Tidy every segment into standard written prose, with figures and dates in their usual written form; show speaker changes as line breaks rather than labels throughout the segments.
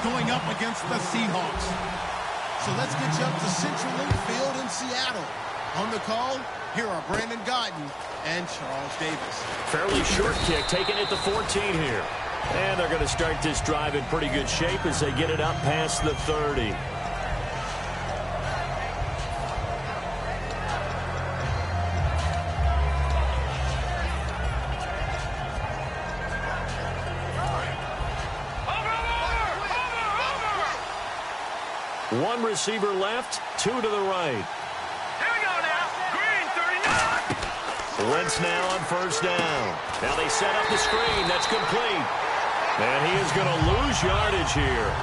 going up against the Seahawks. So let's get you up to Central Link Field in Seattle. On the call, here are Brandon Guyton and Charles Davis.
Fairly short kick, taking it to 14 here. And they're going to start this drive in pretty good shape as they get it up past the 30. One receiver left, two to the right.
Here we go now. Green, 39.
Wentz now on first down. Now they set up the screen. That's complete. And he is going to lose yardage here.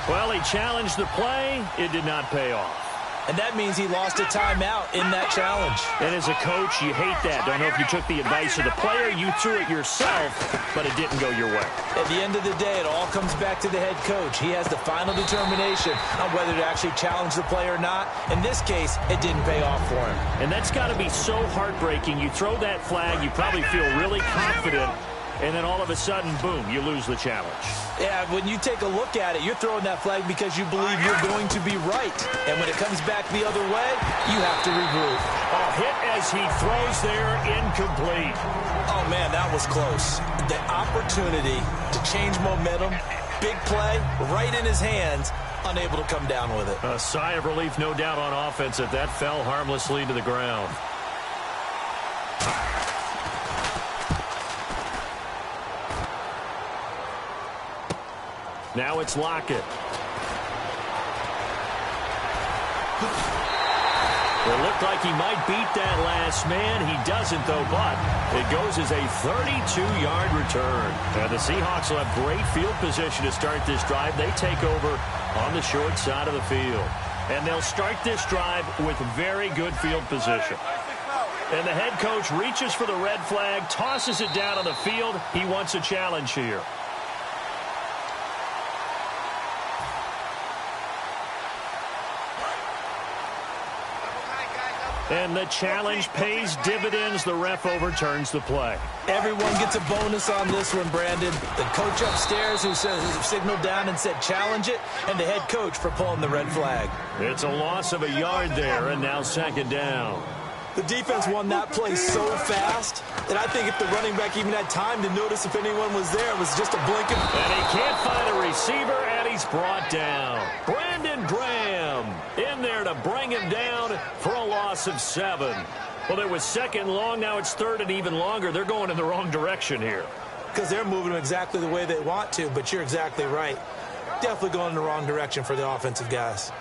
Well, he challenged the play. It did not pay off.
And that means he lost a timeout in that challenge.
And as a coach, you hate that. Don't know if you took the advice of the player, you threw it yourself, but it didn't go your way.
At the end of the day, it all comes back to the head coach. He has the final determination on whether to actually challenge the play or not. In this case, it didn't pay off for him.
And that's got to be so heartbreaking. You throw that flag, you probably feel really confident, and then all of a sudden, boom, you lose the challenge.
Yeah, when you take a look at it, you're throwing that flag because you believe you're going to be right. And when it comes back the other way, you have to regroup.
A hit as he throws there, incomplete.
Oh, man, that was close. The opportunity to change momentum, big play, right in his hands, unable to come down with it.
A sigh of relief, no doubt, on offense that fell harmlessly to the ground. Now it's Lockett. It looked like he might beat that last man. He doesn't, though, but it goes as a 32-yard return. And the Seahawks will have great field position to start this drive. They take over on the short side of the field. And they'll start this drive with very good field position. And the head coach reaches for the red flag, tosses it down on the field. He wants a challenge here. And the challenge pays dividends. The ref overturns the play.
Everyone gets a bonus on this one, Brandon. The coach upstairs who signaled down and said challenge it, and the head coach for pulling the red flag.
It's a loss of a yard there, and now second down.
The defense won that play so fast that I think if the running back even had time to notice if anyone was there, it was just a blink of...
And he can't find a receiver, and he's brought down. Brandon Graham in there to bring him down for a loss of 7. Well, it was second long. Now it's third and even longer. They're going in the wrong direction here.
Because they're moving exactly the way they want to, but you're exactly right. Definitely going in the wrong direction for the offensive guys.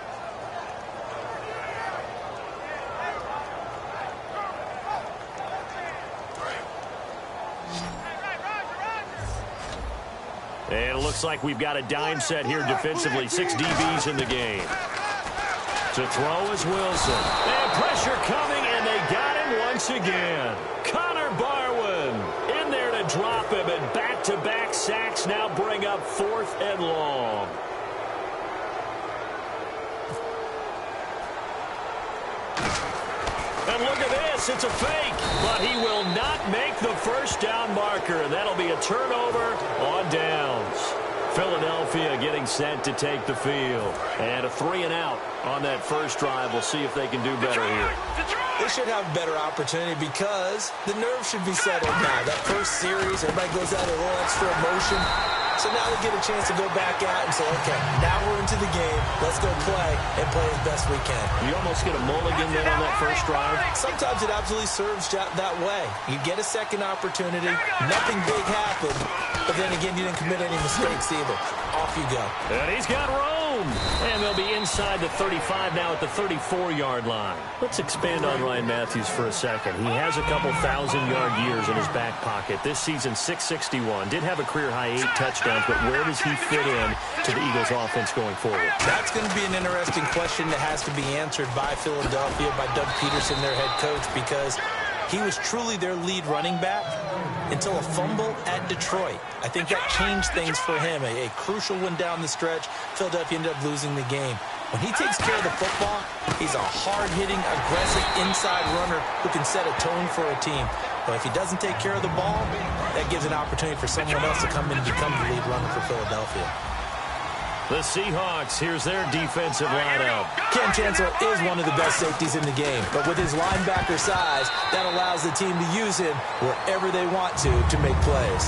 And it looks like we've got a dime set here defensively. 6 DBs in the game. To throw is Wilson. And pressure coming, and they got him once again. Connor Barwin in there to drop him, and back-to-back sacks now bring up 4th and long. And look at this, it's a fake, but he will not make the first down marker, and that'll be a turnover on downs. Philadelphia getting set to take the field. And a 3-and-out on that first drive. We'll see if they can do better here.
They should have a better opportunity because the nerves should be settled now. That first series, everybody goes out with a little extra emotion. So now they get a chance to go back out and say, okay, now we're into the game. Let's go play and play as best we can.
You almost get a mulligan then on that first drive.
Sometimes it absolutely serves that way. You get a second opportunity. Nothing big happened. But then again, you didn't commit any mistakes either. Off you go.
And he's got room. And they'll be inside the 35 now at the 34-yard line. Let's expand on Ryan Matthews for a second. He has a couple 1,000-yard years in his back pocket. This season, 661. Did have a career-high 8 touchdowns, but where does he fit in to the Eagles' offense going forward?
That's going to be an interesting question that has to be answered by Philadelphia, by Doug Peterson, their head coach, because he was truly their lead running back until a fumble at Detroit. I think that changed things for him. A crucial one down the stretch. Philadelphia ended up losing the game. When he takes care of the football, he's a hard-hitting, aggressive inside runner who can set a tone for a team. But if he doesn't take care of the ball, that gives an opportunity for someone else to come in and become the lead runner for Philadelphia.
The Seahawks, here's their defensive lineup.
Cam Chancellor is one of the best safeties in the game, but with his linebacker size, that allows the team to use him wherever they want to make plays.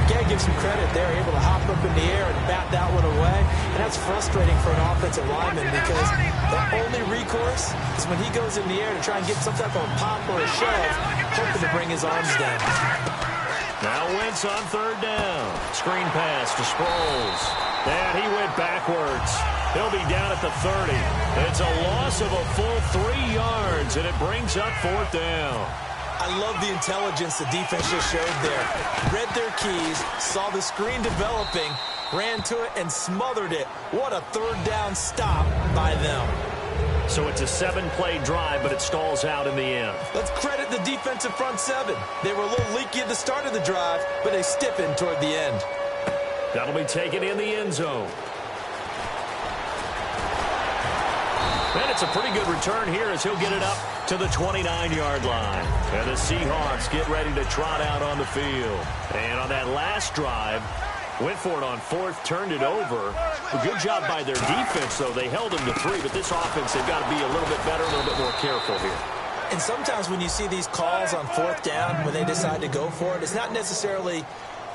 Can't give some credit. They're able to hop up in the air and bat that one away, and that's frustrating for an offensive lineman because the only recourse is when he goes in the air to try and get some type of a pop or a shove, hoping to bring his arms down.
Now Wentz on third down. Screen pass to Sproles. And he went backwards. He'll be down at the 30. It's a loss of a full 3 yards, and it brings up fourth down.
I love the intelligence the defense just showed there. Read their keys, saw the screen developing, ran to it, and smothered it. What a third down stop by them.
So it's a 7-play drive, but it stalls out in the end.
Let's credit the defensive front seven. They were a little leaky at the start of the drive, but they stiffened toward the end.
That'll be taken in the end zone. And it's a pretty good return here as he'll get it up to the 29-yard line. And the Seahawks get ready to trot out on the field. And on that last drive, went for it on fourth, turned it over. A good job by their defense, though. They held them to 3, but this offense, they've got to be a little bit better, a little bit more careful here.
And sometimes when you see these calls on fourth down, when they decide to go for it, it's not necessarily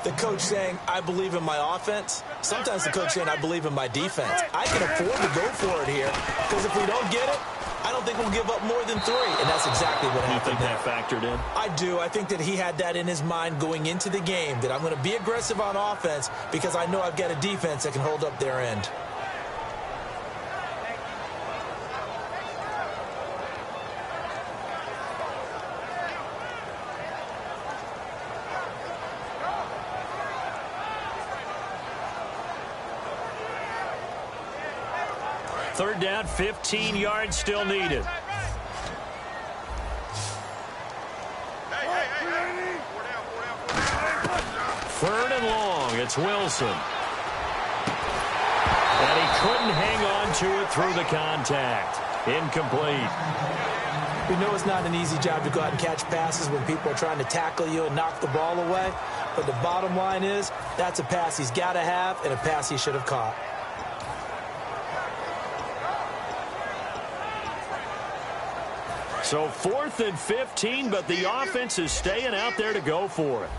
the coach saying, I believe in my offense. Sometimes the coach saying, I believe in my defense. I can afford to go for it here because if we don't get it, I don't think we'll give up more than 3. And that's exactly what happened.
You think that factored in?
I do. I think that he had that in his mind going into the game, that I'm going to be aggressive on offense because I know I've got a defense that can hold up their end.
Third down, 15 yards still needed. Third and long, it's Wilson. And he couldn't hang on to it through the contact. Incomplete.
We know it's not an easy job to go out and catch passes when people are trying to tackle you and knock the ball away. But the bottom line is, that's a pass he's got to have and a pass he should have caught.
So 4th and 15, but the offense is staying out there to go for it.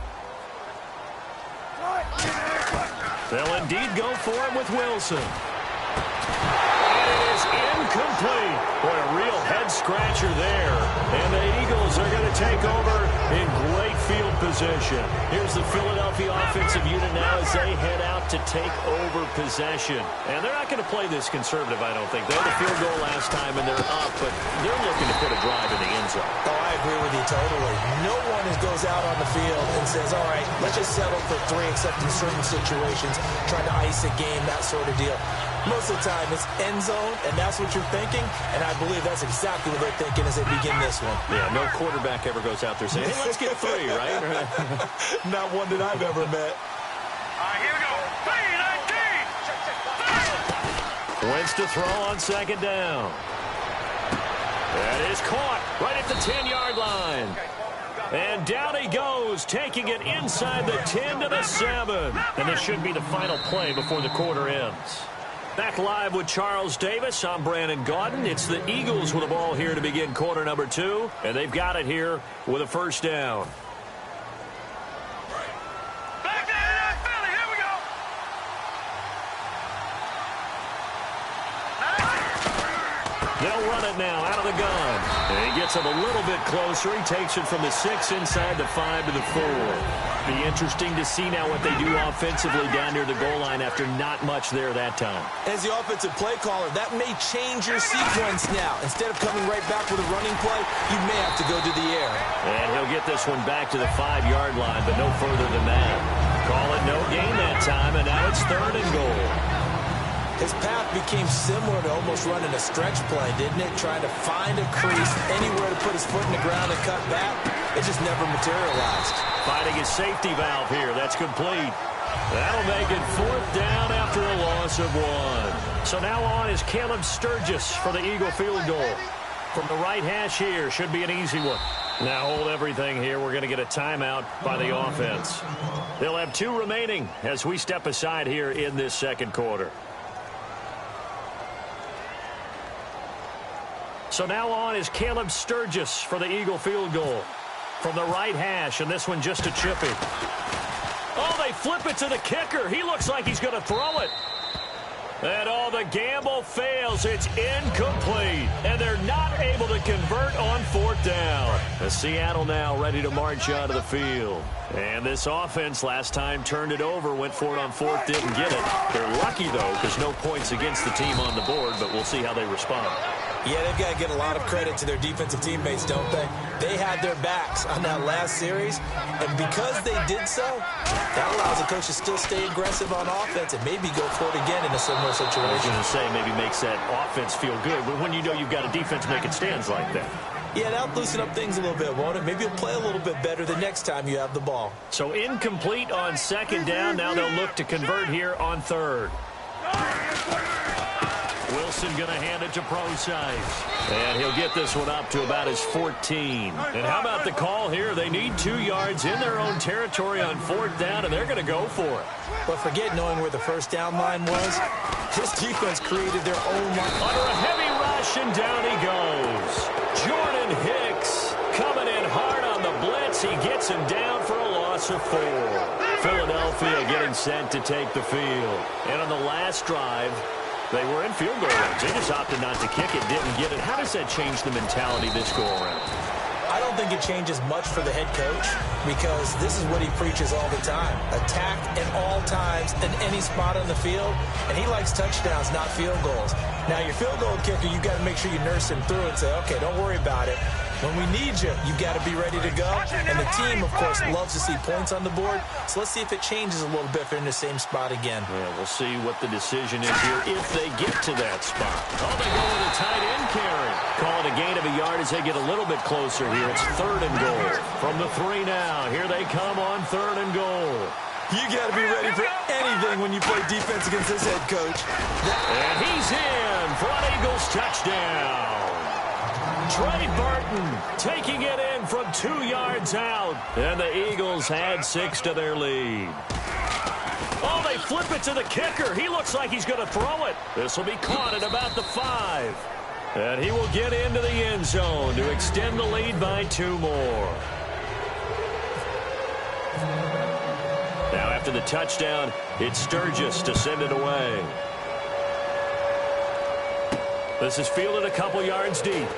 They'll indeed go for it with Wilson. And it is incomplete. Boy, a real head-scratcher there. And the Eagles are going to take over in great field position. Here's the Philadelphia offensive unit now as they head out to take over possession. And they're not going to play this conservative, I don't think. They had a field goal last time, and they're up, but they're looking to put a drive in the end zone.
Oh, I agree with you totally. No one goes out on the field and says, all right, let's just settle for 3, except in certain situations, trying to ice a game, that sort of deal. Most of the time, it's end zone, and that's what you're thinking, and I believe that's exactly what they're thinking as they begin this one.
Yeah, no quarterback ever goes out there saying, hey, let's get 3, right?
Not one that I've ever met.
All right, here we go. 3-19.
Wentz to throw on second down. That is caught right at the 10-yard line. And down he goes, taking it inside the 10 to the 7. And this should be the final play before the quarter ends. Back live with Charles Davis. I'm Brandon Gaudin. It's the Eagles with the ball here to begin quarter number 2. And they've got it here with a first down.
Back down, Philly. Here we go.
They'll run it now out of the gun. And he gets him a little bit closer. He takes it from the 6 inside the 5 to the 4. Be interesting to see now what they do offensively down near the goal line after not much there that time.
As the offensive play caller, that may change your sequence now. Instead of coming right back with a running play, you may have to go to the air.
And he'll get this one back to the 5-yard line, but no further than that. Call it no gain that time, and now it's 3rd and goal.
His path became similar to almost running a stretch play, didn't it? Trying to find a crease, anywhere to put his foot in the ground and cut back. It just never materialized.
Finding his safety valve here. That's complete. That'll make it 4th down after a loss of 1. So now on is Caleb Sturgis for the Eagle field goal. From the right hash here, should be an easy one. Now hold everything here. We're going to get a timeout by the offense. They'll have 2 remaining as we step aside here in this second quarter. So now on is Caleb Sturgis for the Eagle field goal. From the right hash, and this one just a chippy. Oh, they flip it to the kicker. He looks like he's going to throw it. And the gamble fails. It's incomplete. And they're not able to convert on 4th down. The Seattle now ready to march out of the field. And this offense last time turned it over, went for it on 4th, didn't get it. They're lucky, though, because no points against the team on the board, but we'll see how they respond.
Yeah, they've got to get a lot of credit to their defensive teammates, don't they? They had their backs on that last series, and because they did so, that allows the coach to still stay aggressive on offense and maybe go for it again in a similar situation.
I was going to say maybe makes that offense feel good, but when you know you've got a defense making stands like that.
Yeah, that'll loosen up things a little bit, won't it? Maybe you'll play a little bit better the next time you have the ball.
So incomplete on 2nd down. Now they'll look to convert here on 3rd. Wilson going to hand it to Prosise. And he'll get this one up to about his 14. And how about the call here? They need 2 yards in their own territory on 4th down, and they're going to go for it.
But forget knowing where the first down line was. This defense created their own line.
Under a heavy rush, and down he goes. Jordan Hicks coming in hard on the blitz. He gets him down for a loss of 4. Philadelphia getting set to take the field. And on the last drive, they were in field goal range. They just opted not to kick it, didn't get it. How does that change the mentality this go-around?
I don't think it changes much for the head coach because this is what he preaches all the time. Attack at all times in any spot on the field, and he likes touchdowns, not field goals. Now, your field goal kicker, you've got to make sure you nurse him through and say, okay, don't worry about it. When we need you, you've got to be ready to go. And the team, of course, loves to see points on the board. So let's see if it changes a little bit if they're in the same spot again.
Yeah, we'll see what the decision is here if they get to that spot. Oh, they go with a tight end carry. Call it a gain of a yard as they get a little bit closer here. It's 3rd and goal. From the 3 now. Here they come on 3rd and goal.
You got to be ready for anything when you play defense against this head coach.
And he's in for an Eagles touchdown. Trey Burton taking it in from 2 yards out. And the Eagles add 6 to their lead. Oh, they flip it to the kicker. He looks like he's going to throw it. This will be caught at about the 5. And he will get into the end zone to extend the lead by 2 more. Now after the touchdown, it's Sturgis to send it away. This is fielded a couple yards deep.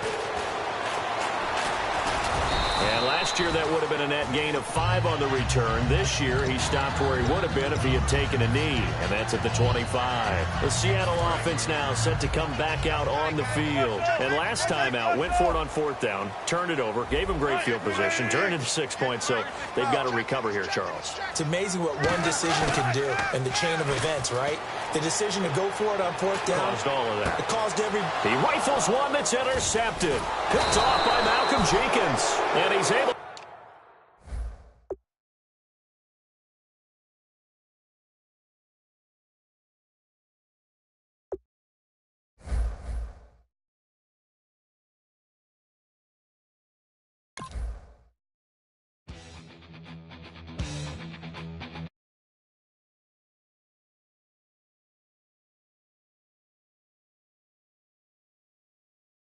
And last year, that would have been a net gain of 5 on the return. This year, he stopped where he would have been if he had taken a knee, and that's at the 25. The Seattle offense now set to come back out on the field. And last time out, went for it on 4th down, turned it over, gave him great field position, turned it to 6 points, so they've got to recover here, Charles.
It's amazing what one decision can do in the chain of events, right? The decision to go for it on 4th down.
Caused all of that.
It caused every...
He rifles one that's intercepted. Picked off by Malcolm Jenkins. And he's able...